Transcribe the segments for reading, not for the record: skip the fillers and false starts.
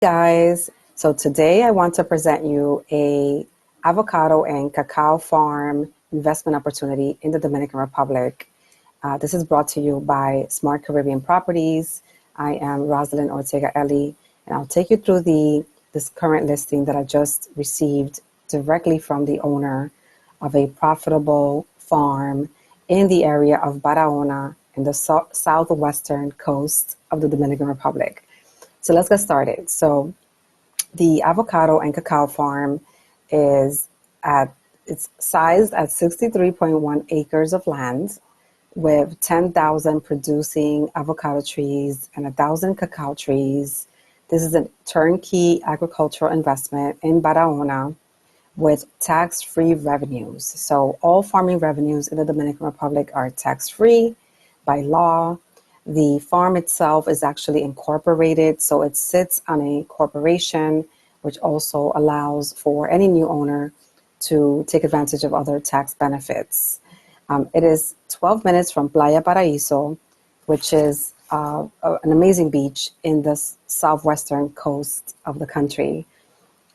Guys, so today I want to present you a avocado and cacao farm investment opportunity in the Dominican Republic. This is brought to you by Smart Caribbean Properties. I am Rosalind Ortega Eli, and I'll take you through this current listing that I just received directly from the owner of a profitable farm in the area of Barahona in the southwestern coast of the Dominican Republic. So let's get started. So the avocado and cacao farm is it's sized at 63.1 acres of land with 10,000 producing avocado trees and 1,000 cacao trees. This is a turnkey agricultural investment in Barahona with tax-free revenues. So all farming revenues in the Dominican Republic are tax-free by law. The farm itself is actually incorporated, so it sits on a corporation, which also allows for any new owner to take advantage of other tax benefits. It is 12 minutes from Playa Paraiso, which is an amazing beach in the southwestern coast of the country.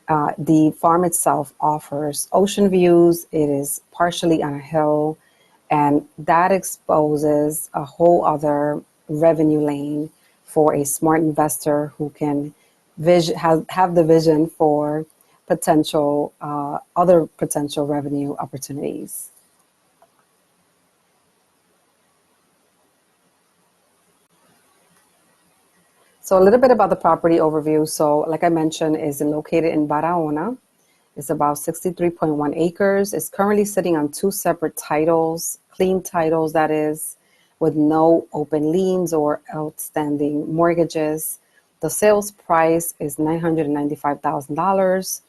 The farm itself offers ocean views. It is partially on a hill, and that exposes a whole other revenue lane for a smart investor who can have the vision for potential other potential revenue opportunities. So a little bit about the property overview. So like I mentioned, is located in Barahona. It's about 63.1 acres. It's currently sitting on two separate titles, clean titles that is, with no open liens or outstanding mortgages. The sales price is $995,000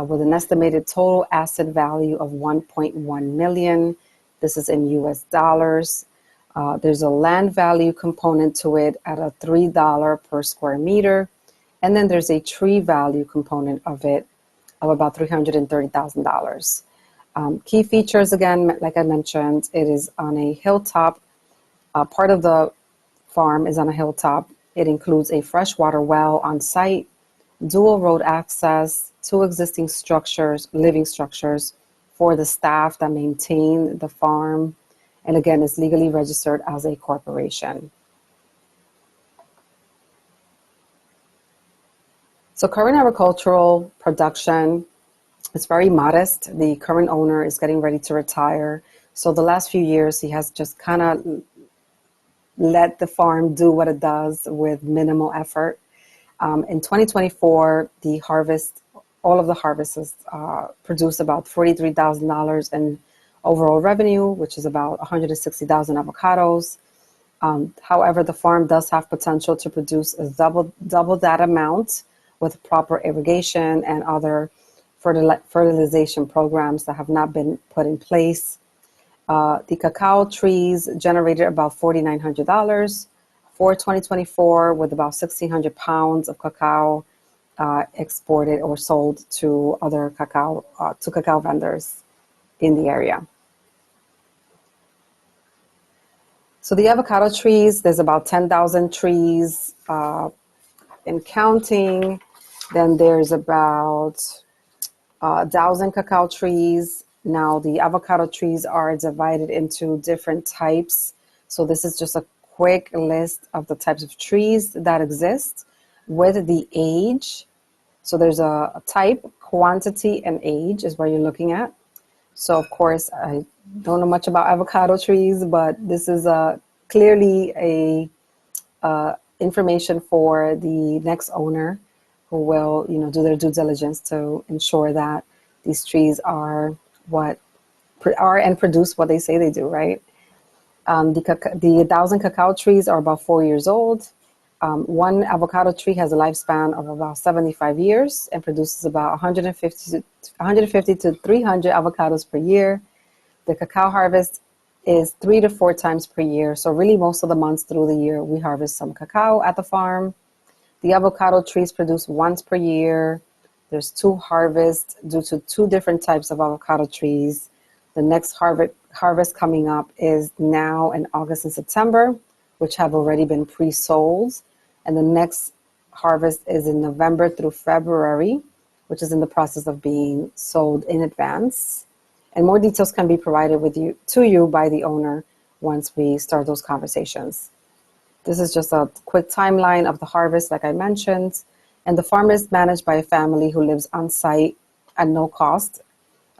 with an estimated total asset value of 1.1 million. This is in US dollars. There's a land value component to it at a $3 per square meter. And then there's a tree value component of it of about $330,000. Key features, again, like I mentioned, it is on a hilltop. Part of the farm is on a hilltop. It includes a freshwater well on site, dual road access, two existing structures, living structures for the staff that maintain the farm, and again, is legally registered as a corporation. So current agricultural production is very modest. The current owner is getting ready to retire. So the last few years, he has just kind of let the farm do what it does with minimal effort. In 2024, the harvest, all of the harvests produced about $43,000 in overall revenue, which is about 160,000 avocados. However, the farm does have potential to produce double that amount with proper irrigation and other fertilization programs that have not been put in place. The cacao trees generated about $4,900 for 2024, with about 1,600 pounds of cacao exported or sold to other cacao vendors in the area. So the avocado trees, there's about 10,000 trees in counting. Then there's about 1,000 cacao trees. Now the avocado trees are divided into different types. So this is just a quick list of the types of trees that exist with the age. So there's a type, quantity, and age is what you're looking at. So of course, I don't know much about avocado trees, but this is clearly a information for the next owner who will, do their due diligence to ensure that these trees are and produce what they say they do, right? The 1,000 cacao trees are about 4 years old. One avocado tree has a lifespan of about 75 years and produces about 150 to 300 avocados per year. The cacao harvest is 3 to 4 times per year. So really most of the months through the year, we harvest some cacao at the farm. The avocado trees produce once per year. There's 2 harvests due to 2 different types of avocado trees. The next harvest coming up is now in August and September, which have already been pre-sold. And the next harvest is in November through February, which is in the process of being sold in advance. And more details can be provided to you by the owner once we start those conversations. This is just a quick timeline of the harvest, like I mentioned. And the farm is managed by a family who lives on site at no cost,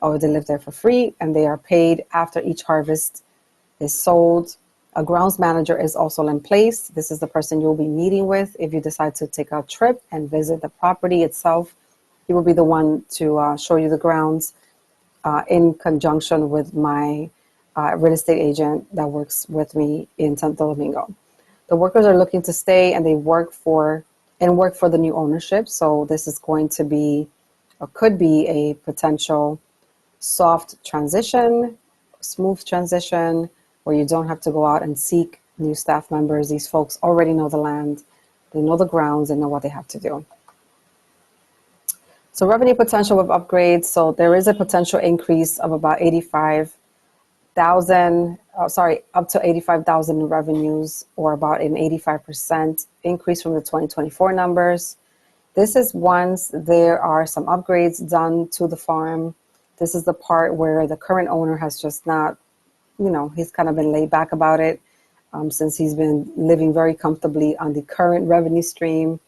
or they live there for free, and they are paid after each harvest is sold. A grounds manager is also in place. This is the person you'll be meeting with if you decide to take a trip and visit the property itself. He will be the one to show you the grounds in conjunction with my real estate agent that works with me in Santo Domingo. The workers are looking to stay and they work for the new ownership. So this is going to be, or could be, a potential soft transition, smooth transition, where you don't have to go out and seek new staff members. These folks already know the land, they know the grounds, and know what they have to do. So revenue potential with upgrades. So there is a potential increase of about 85,000, up to 85,000 in revenues, or about an 85% increase from the 2024 numbers. This is once there are some upgrades done to the farm. This is the part where the current owner has just not, he's kind of been laid back about it since he's been living very comfortably on the current revenue stream,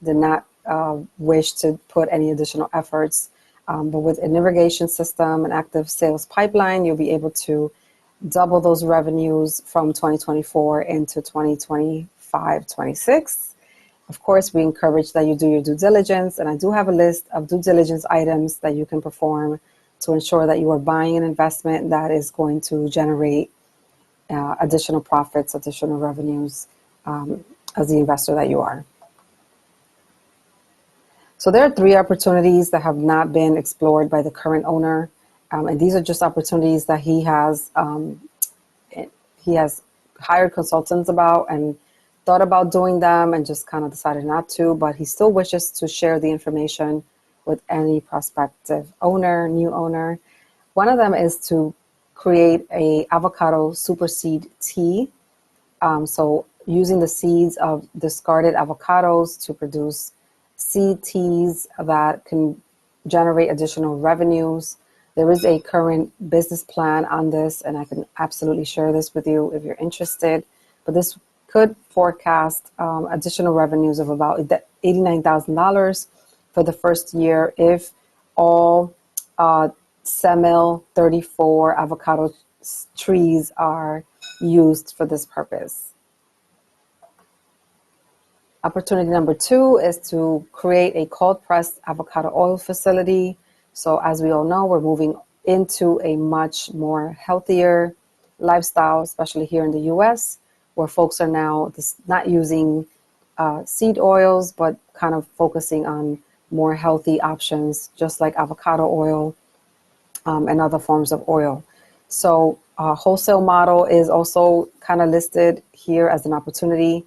did not wish to put any additional efforts. But with an irrigation system, an active sales pipeline, you'll be able to double those revenues from 2024 into 2025-26. Of course, we encourage that you do your due diligence, and I do have a list of due diligence items that you can perform to ensure that you are buying an investment that is going to generate additional profits, additional revenues as the investor that you are. So there are 3 opportunities that have not been explored by the current owner, and these are just opportunities that he has hired consultants about and thought about doing them and just kind of decided not to, but he still wishes to share the information with any prospective owner, new owner. One of them is to create a avocado super seed tea. So using the seeds of discarded avocados to produce seed teas that can generate additional revenues. There is a current business plan on this, and I can absolutely share this with you if you're interested. But this could forecast additional revenues of about $89,000 for the first year if all Semil 34 avocado trees are used for this purpose. Opportunity number 2 is to create a cold pressed avocado oil facility. So as we all know, we're moving into a much more healthier lifestyle, especially here in the US, where folks are now not using seed oils, but kind of focusing on more healthy options, just like avocado oil and other forms of oil. So wholesale model is also kind of listed here as an opportunity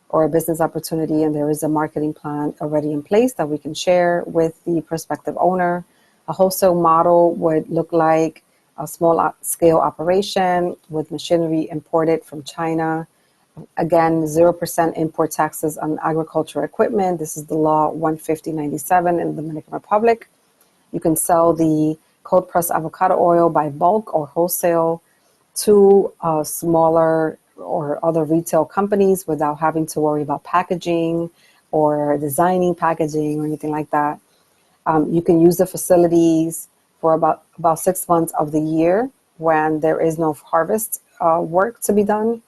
or a business opportunity, and there is a marketing plan already in place that we can share with the prospective owner. A wholesale model would look like a small scale operation with machinery imported from China. Again, 0% import taxes on agricultural equipment. This is the law 15097 in the Dominican Republic. You can sell the cold pressed avocado oil by bulk or wholesale to smaller or other retail companies without having to worry about packaging or designing packaging or anything like that. You can use the facilities for about 6 months of the year when there is no harvest work to be done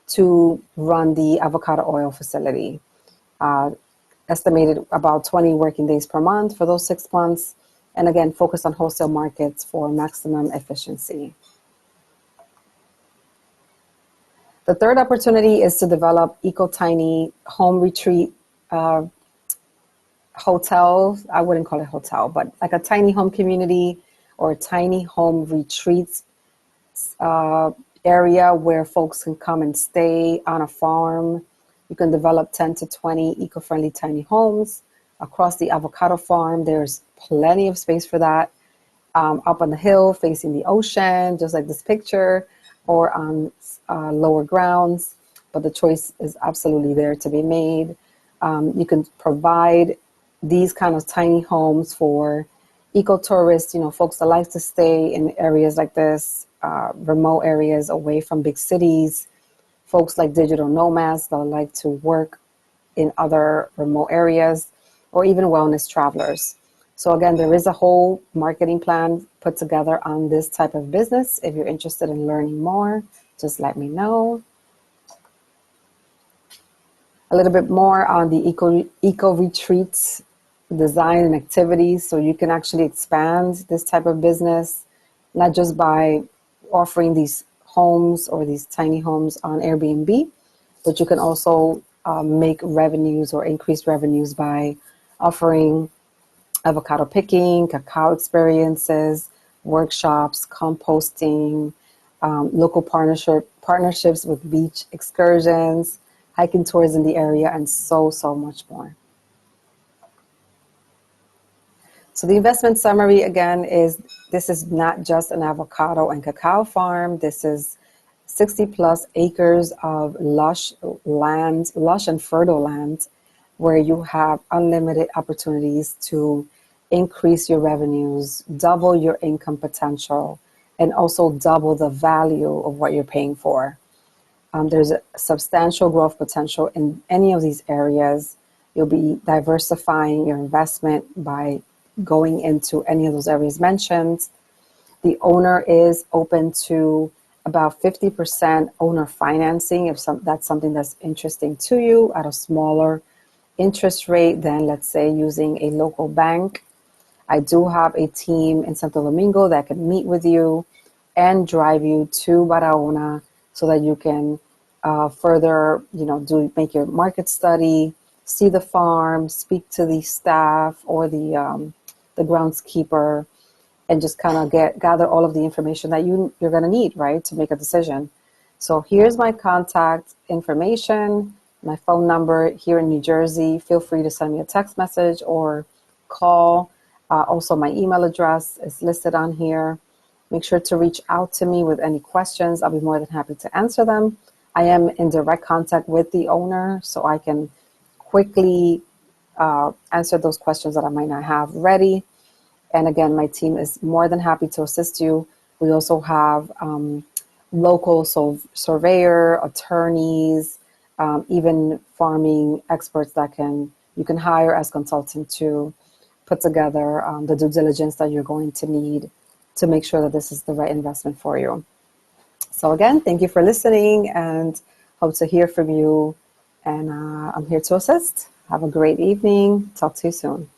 to run the avocado oil facility. Estimated about 20 working days per month for those 6 months. And again, focus on wholesale markets for maximum efficiency. The third opportunity is to develop eco-tiny home retreat hotel. I wouldn't call it hotel, but like a tiny home community or a tiny home retreat area where folks can come and stay on a farm. You can develop 10 to 20 eco-friendly tiny homes across the avocado farm. There's plenty of space for that. Up on the hill facing the ocean, just like this picture, or on lower grounds, but the choice is absolutely there to be made. You can provide these kind of tiny homes for eco-tourists, folks that like to stay in areas like this, remote areas away from big cities, folks like digital nomads that like to work in other remote areas, or even wellness travelers. So again, there is a whole marketing plan put together on this type of business. If you're interested in learning more, just let me know. A little bit more on the eco retreats design and activities, so you can actually expand this type of business, not just by offering these homes or these tiny homes on Airbnb, but you can also make revenues or increase revenues by offering avocado picking, cacao experiences, workshops, composting, local partnerships with beach excursions, hiking tours in the area, and so much more. So the investment summary again is, this is not just an avocado and cacao farm. This is 60 plus acres of lush and fertile land, where you have unlimited opportunities to increase your revenues, double your income potential, and also double the value of what you're paying for. There's a substantial growth potential in any of these areas. You'll be diversifying your investment by going into any of those areas mentioned. The owner is open to about 50% owner financing if that's something that's interesting to you, at a smaller interest rate than, let's say, using a local bank. I do have a team in Santo Domingo that can meet with you and drive you to Barahona so that you can further, make your market study, see the farm, speak to the staff or the groundskeeper, and just kind of gather all of the information that you're going to need, right, to make a decision. So here's my contact information, my phone number here in New Jersey. Feel free to send me a text message or call. Also, my email address is listed on here. Make sure to reach out to me with any questions. I'll be more than happy to answer them. I am in direct contact with the owner, so I can quickly answer those questions that I might not have ready. And again, my team is more than happy to assist you. We also have local surveyor, attorneys, even farming experts that you can hire as consultant to put together the due diligence that you're going to need to make sure that this is the right investment for you. So again, thank you for listening, and hope to hear from you. And I'm here to assist. Have a great evening. Talk to you soon.